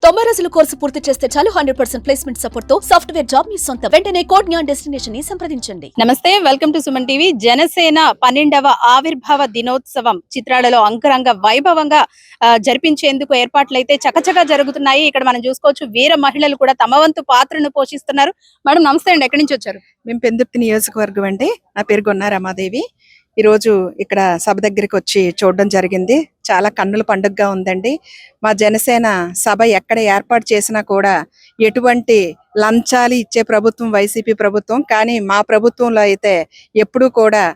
90 రోజుల కోర్సు పూర్తి చేస్తే చాలు 100% ప్లేస్మెంట్ సపోర్ట్ తో సాఫ్ట్వేర్ జాబ్ మీ సొంత. వెంటనే కోడ్ జ్ఞాన్ డెస్టినేషన్ ని సంప్రదించండి. నమస్తే, welcome to Suman TV. Janasena 12వ ఆవిర్భావ దినోత్సవం చిత్రాలలో అంగరంగ వైభవంగా జరిపించేందుకు ఏర్పాట్లయితే చకచకా జరుగుతున్నాయి. ఇక్కడ మనం చూసుకోవచ్చు, వీర మహిళలు కూడా తమ వంతు పాత్రను పోషిస్తున్నారు. మేడం నమస్తే అండి, ఎక్కడి నుంచి వచ్చారు? మేము పెందుర్తి నియోజకవర్గం అండి. నా పేరు గొన్నా రమాదేవి. ఈరోజు ఇక్కడ సభ దగ్గరికి వచ్చి చూడడం జరిగింది. చాలా కన్నుల పండుగగా ఉందండి. మా జనసేన సభ ఎక్కడ ఏర్పాటు చేసినా కూడా ఎటువంటి లంచాలు ఇచ్చే ప్రభుత్వం వైసీపీ ప్రభుత్వం, కానీ మా ప్రభుత్వంలో అయితే ఎప్పుడూ కూడా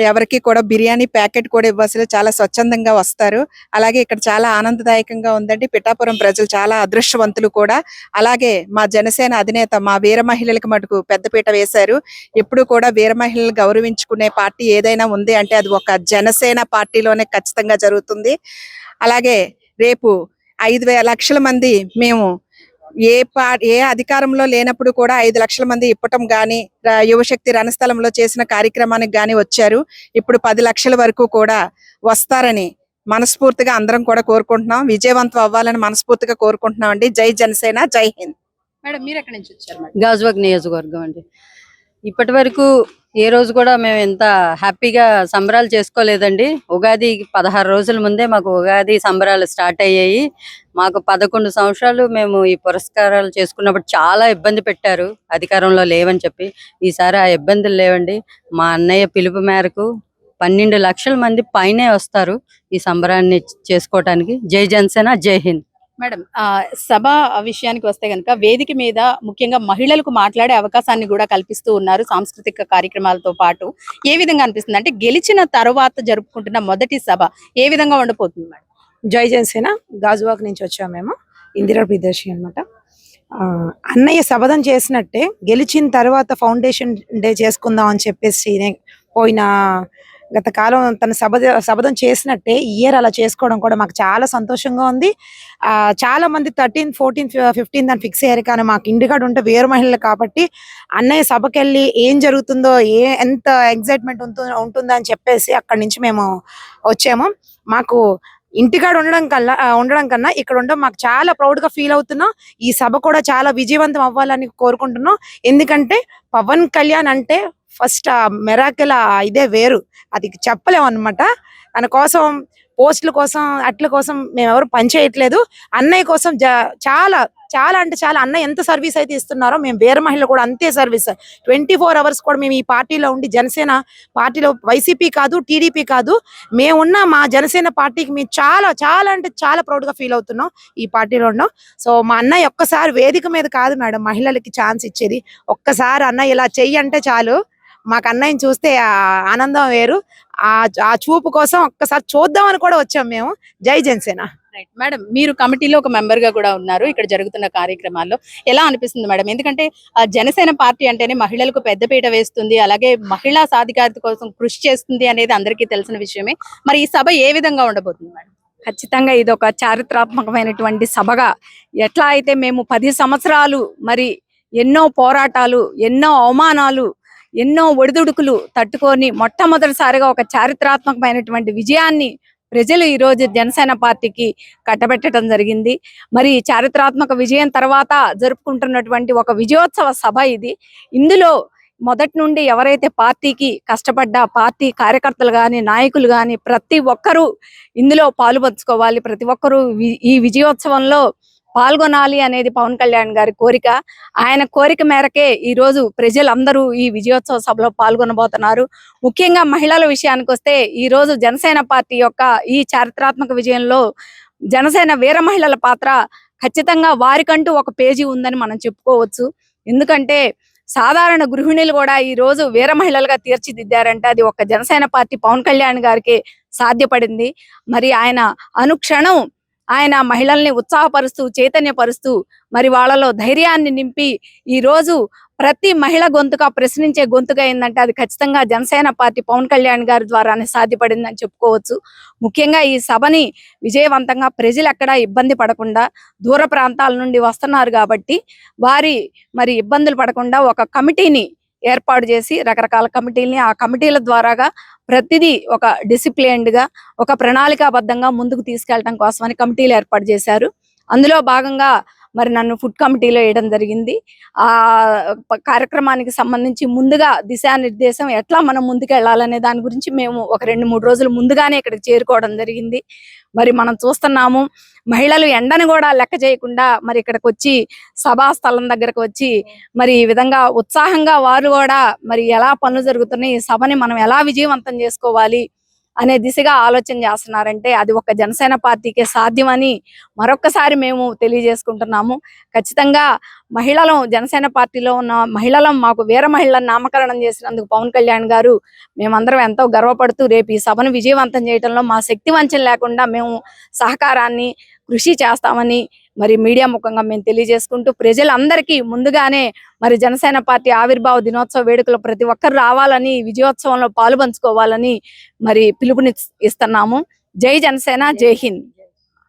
ఎవరికి కూడా బిర్యానీ ప్యాకెట్ కూడా ఇవ్వాల్సి చాలా స్వచ్ఛందంగా వస్తారు. అలాగే ఇక్కడ చాలా ఆనందదాయకంగా ఉందండి. పిఠాపురం ప్రజలు చాలా అదృష్టవంతులు కూడా. అలాగే మా జనసేన అధినేత మా వీర మహిళలకు మటుకు పెద్దపీట వేశారు. ఎప్పుడు కూడా వీర మహిళలు గౌరవించుకునే పార్టీ ఏదైనా ఉంది అంటే అది ఒక జనసేన పార్టీలోనే ఖచ్చితంగా జరుగుతుంది. అలాగే రేపు 5 లక్షల మంది మేము ఏ అధికారంలో లేనప్పుడు కూడా 5 లక్షల మంది ఇప్పటం గాని, యువశక్తి రణస్థలంలో చేసిన కార్యక్రమానికి గాని వచ్చారు. ఇప్పుడు 10 లక్షల వరకు కూడా వస్తారని మనస్ఫూర్తిగా అందరం కూడా కోరుకుంటున్నాం. విజయవంతం అవ్వాలని మనస్ఫూర్తిగా కోరుకుంటున్నాం అండి. జై జనసేన, జై హింద్. మేడం మీరు ఎక్కడి నుంచి వచ్చారు? గాజువాక నియోజకవర్గం అండి. ఇప్పటి వరకు ఏ రోజు కూడా మేము ఎంత హ్యాపీగా సంబరాలు చేసుకోలేదండి. ఉగాది 16 రోజుల ముందే మాకు ఉగాది సంబరాలు స్టార్ట్ అయ్యాయి. మాకు 11 సంవత్సరాలు మేము ఈ పురస్కారాలు చేసుకున్నప్పుడు చాలా ఇబ్బంది పెట్టారు, అధికారంలో లేవని చెప్పి. ఈసారి ఆ ఇబ్బందులు లేవండి. మా అన్నయ్య పిలుపు మేరకు 12 లక్షల మంది పైనే వస్తారు ఈ సంబరాన్ని చేసుకోవటానికి. జై జనసేన, జై హింద్. మేడం సభ విషయానికి వస్తే గనుక వేదిక మీద ముఖ్యంగా మహిళలకు మాట్లాడే అవకాశాన్ని కూడా కల్పిస్తూ ఉన్నారు. సాంస్కృతిక కార్యక్రమాలతో పాటు ఏ విధంగా అనిపిస్తుంది అంటే గెలిచిన తర్వాత జరుపుకుంటున్న మొదటి సభ ఏ విధంగా ఉండబోతుంది మేడం? జై జనసేన, గాజువాక నుంచి వచ్చాము మేము. ఇందిరా ప్రియదర్శి అనమాట. అన్నయ్య శపథం చేసినట్టే గెలిచిన తర్వాత ఫౌండేషన్ డే చేసుకుందాం అని చెప్పేసి పోయిన గత కాలం తన శపథం చేసినట్టే ఇయర్ అలా చేసుకోవడం కూడా మాకు చాలా సంతోషంగా ఉంది. చాలా మంది 13, 14, 15 అని ఫిక్స్ అయ్యారు, కానీ మాకు ఇంటికాడ ఉంటే వేరు మహిళలు కాబట్టి అన్నయ్య సభకి వెళ్ళి ఏం జరుగుతుందో, ఎంత ఎగ్జైట్మెంట్ ఉంటుందో అని చెప్పేసి అక్కడి నుంచి మేము వచ్చాము. మాకు ఇంటికాడ ఉండడం కన్నా ఇక్కడ ఉండడం మాకు చాలా ప్రౌడ్ గా ఫీల్ అవుతున్నాం. ఈ సభ కూడా చాలా విజయవంతం అవ్వాలని కోరుకుంటున్నాం. ఎందుకంటే పవన్ కళ్యాణ్ అంటే ఫస్ట్ ఆ మెరాకిల్ ఇదే వేరు, అది చెప్పలేము అనమాట. దాని కోసం పోస్టుల కోసం అట్ల కోసం మేము ఎవరు పనిచేయట్లేదు. అన్నయ్య కోసం చాలా చాలా అంటే చాలా అన్నయ్య ఎంత సర్వీస్ అయితే ఇస్తున్నారో మేము వేరే మహిళలు కూడా అంతే సర్వీస్. 24 అవర్స్ కూడా మేము ఈ పార్టీలో ఉండి, జనసేన పార్టీలో వైసీపీ కాదు, టీడీపీ కాదు, మేమున్న మా జనసేన పార్టీకి మేము చాలా చాలా అంటే చాలా ప్రౌడ్ గా ఫీల్ అవుతున్నాం ఈ పార్టీలో ఉన్నాం. సో మా అన్నయ్య ఒక్కసారి వేదిక మీద కాదు మేడం మహిళలకి ఛాన్స్ ఇచ్చేది. ఒక్కసారి అన్నయ్య ఇలా చెయ్యి అంటే చాలు, మాకు అన్నయ్యని చూస్తే ఆ ఆనందం వేరు. ఆ చూపు కోసం ఒక్కసారి చూద్దామని కూడా వచ్చాం మేము. జై జనసేన. మేడం మీరు కమిటీలో ఒక మెంబర్ గా కూడా ఉన్నారు. ఇక్కడ జరుగుతున్న కార్యక్రమాల్లో ఎలా అనిపిస్తుంది మేడం? ఎందుకంటే జనసేన పార్టీ అంటేనే మహిళలకు పెద్దపీట వేస్తుంది, అలాగే మహిళా సాధికారత కోసం కృషి చేస్తుంది అనేది అందరికీ తెలిసిన విషయమే. మరి ఈ సభ ఏ విధంగా ఉండబోతుంది మేడం? ఖచ్చితంగా ఇది ఒక చారిత్రాత్మకమైనటువంటి సభగా, ఎట్లా అయితే మేము 10 సంవత్సరాలు మరి ఎన్నో పోరాటాలు, ఎన్నో అవమానాలు, ఎన్నో ఒడిదుడుకులు తట్టుకొని మొట్టమొదటిసారిగా ఒక చారిత్రాత్మకమైనటువంటి విజయాన్ని ప్రజలు ఈ రోజు జనసేన పార్టీకి కట్టబెట్టడం జరిగింది. మరి చారిత్రాత్మక విజయం తర్వాత జరుపుకుంటున్నటువంటి ఒక విజయోత్సవ సభ ఇది. ఇందులో మొదటి నుండి ఎవరైతే పార్టీకి కష్టపడ్డా పార్టీ కార్యకర్తలు కానీ, నాయకులు కానీ ప్రతి ఒక్కరూ ఇందులో పాలుపంచుకోవాలి. ప్రతి ఒక్కరూ ఈ విజయోత్సవంలో పాల్గొనాలి అనేది పవన్ కళ్యాణ్ గారి కోరిక. ఆయన కోరిక మేరకే ఈ రోజు ప్రజలందరూ ఈ విజయోత్సవ సభలో పాల్గొనబోతున్నారు. ముఖ్యంగా మహిళల విషయానికి వస్తే ఈ రోజు జనసేన పార్టీ యొక్క ఈ చారిత్రాత్మక విజయంలో జనసేన వీర మహిళల పాత్ర ఖచ్చితంగా వారికంటూ ఒక పేజీ ఉందని మనం చెప్పుకోవచ్చు. ఎందుకంటే సాధారణ గృహిణులు కూడా ఈ రోజు వీర మహిళలుగా తీర్చిదిద్దారంటే అది ఒక జనసేన పార్టీ పవన్ కళ్యాణ్ గారికి సాధ్యపడింది. మరి ఆయన అనుక్షణం ఆయన మహిళల్ని ఉత్సాహపరుస్తూ, చైతన్యపరుస్తూ, మరి వాళ్ళలో ధైర్యాన్ని నింపి ఈ రోజు ప్రతి మహిళ గొంతుగా ప్రశ్నించే గొంతుగా ఏంటంటే అది ఖచ్చితంగా జనసేన పార్టీ పవన్ కళ్యాణ్ గారి ద్వారానే సాధ్యపడిందని చెప్పుకోవచ్చు. ముఖ్యంగా ఈ సభని విజయవంతంగా ప్రజలు ఎక్కడా ఇబ్బంది పడకుండా, దూర ప్రాంతాల నుండి వస్తున్నారు కాబట్టి వారి మరి ఇబ్బందులు పడకుండా ఒక కమిటీని ఏర్పాటు చేసి, రకరకాల కమిటీల్ని, ఆ కమిటీల ద్వారాగా ప్రతిదీ ఒక డిసిప్లిన్డ్ గా, ఒక ప్రణాళికాబద్ధంగా ముందుకు తీసుకెళ్లడం కోసమని కమిటీలు ఏర్పాటు చేశారు. అందులో భాగంగా మరి నన్ను ఫుడ్ కమిటీలో వేయడం జరిగింది. ఆ కార్యక్రమానికి సంబంధించి ముందుగా దిశానిర్దేశం ఎట్లా మనం ముందుకు వెళ్ళాలనే దాని గురించి మేము ఒక 2-3 రోజులు ముందుగానే ఇక్కడికి చేరుకోవడం జరిగింది. మరి మనం చూస్తున్నాము, మహిళలు ఎండను కూడా లెక్క చేయకుండా మరి ఇక్కడికి వచ్చి సభా స్థలం దగ్గరకు వచ్చి మరి ఈ విధంగా ఉత్సాహంగా వారు కూడా మరి ఎలా పనులు జరుగుతున్నాయి, ఈ సభని మనం ఎలా విజయవంతం చేసుకోవాలి అనే దిశగా ఆలోచన చేస్తున్నారంటే అది ఒక జనసేన పార్టీకే సాధ్యమని మరొక్కసారి మేము తెలియజేసుకుంటున్నాము. ఖచ్చితంగా మహిళలు, జనసేన పార్టీలో ఉన్న మహిళలం, మాకు వీర మహిళలను నామకరణం చేసినందుకు పవన్ కళ్యాణ్ గారు మేమందరం ఎంతో గర్వపడుతూ రేపు ఈ సభను విజయవంతం చేయడంలో మా శక్తి వంచన లేకుండా మేము సహకారాన్ని, కృషి చేస్తామని మరి మీడియా ముఖంగా మేము తెలియజేసుకుంటూ, ప్రజలందరికీ ముందుగానే మరి జనసేన పార్టీ ఆవిర్భావ దినోత్సవ వేడుకలు ప్రతి ఒక్కరు రావాలని, విజయోత్సవంలో పాలుపంచుకోవాలని మరి పిలుపుని ఇస్తున్నాము. జై జనసేన, జై హింద్.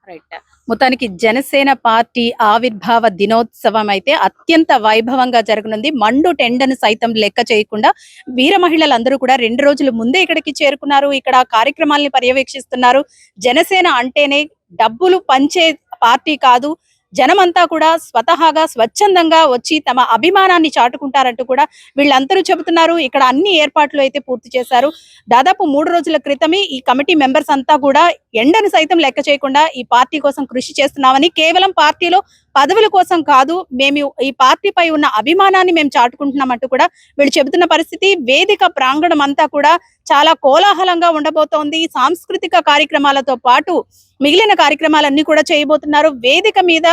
రైట్. మొత్తానికి జనసేన పార్టీ ఆవిర్భావ దినోత్సవం అయితే అత్యంత వైభవంగా జరగనుంది. మండు టెండను సైతం లెక్క చేయకుండా వీర మహిళలందరూ కూడా 2 రోజుల ముందే ఇక్కడికి చేరుకున్నారు. ఇక్కడ కార్యక్రమాల్ని పర్యవేక్షిస్తున్నారు. జనసేన అంటేనే డబ్బులు పంచే పార్టీ కాదు, జనమంతా కూడా స్వతహాగా స్వచ్ఛందంగా వచ్చి తమ అభిమానాన్ని చాటుకుంటారంటూ కూడా వీళ్ళందరూ చెబుతున్నారు. ఇక్కడ అన్ని ఏర్పాట్లు అయితే పూర్తి చేశారు. దాదాపు 3 రోజుల క్రితమే ఈ కమిటీ మెంబర్స్ అంతా కూడా ఎండను సైతం లెక్క చేయకుండా ఈ పార్టీ కోసం కృషి చేస్తున్నామని, కేవలం పార్టీలో పదవుల కోసం కాదు, మేము ఈ పార్టీపై ఉన్న అభిమానాన్ని మేము చాటుకుంటున్నామంటూ కూడా వీళ్ళు చెబుతున్న పరిస్థితి. వేదిక ప్రాంగణం అంతా కూడా చాలా కోలాహలంగా ఉండబోతోంది. సాంస్కృతిక కార్యక్రమాలతో పాటు మిగిలిన కార్యక్రమాలన్నీ కూడా చేయబోతున్నారు. వేదిక మీద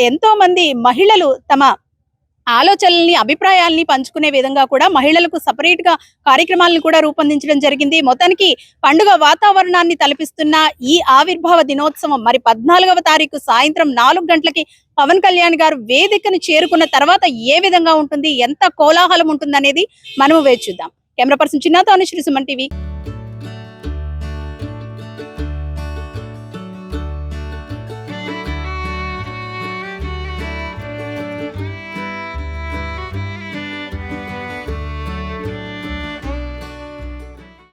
ఎంతో మంది మహిళలు తమ ఆలోచనల్ని, అభిప్రాయాల్ని పంచుకునే విధంగా కూడా మహిళలకు సపరేట్ గా కార్యక్రమాలను కూడా రూపొందించడం జరిగింది. మొత్తానికి పండుగ వాతావరణాన్ని తలపిస్తున్న ఈ ఆవిర్భావ దినోత్సవం మరి 14వ తారీఖు సాయంత్రం 4 గంటలకి పవన్ కళ్యాణ్ గారు వేదికను చేరుకున్న తర్వాత ఏ విధంగా ఉంటుంది, ఎంత కోలాహలం ఉంటుంది అనేది మనము వేచి చూద్దాం. కెమెరా పర్సన్ చిన్నతో అనుశ్రీ, సుమన్ టీవీ.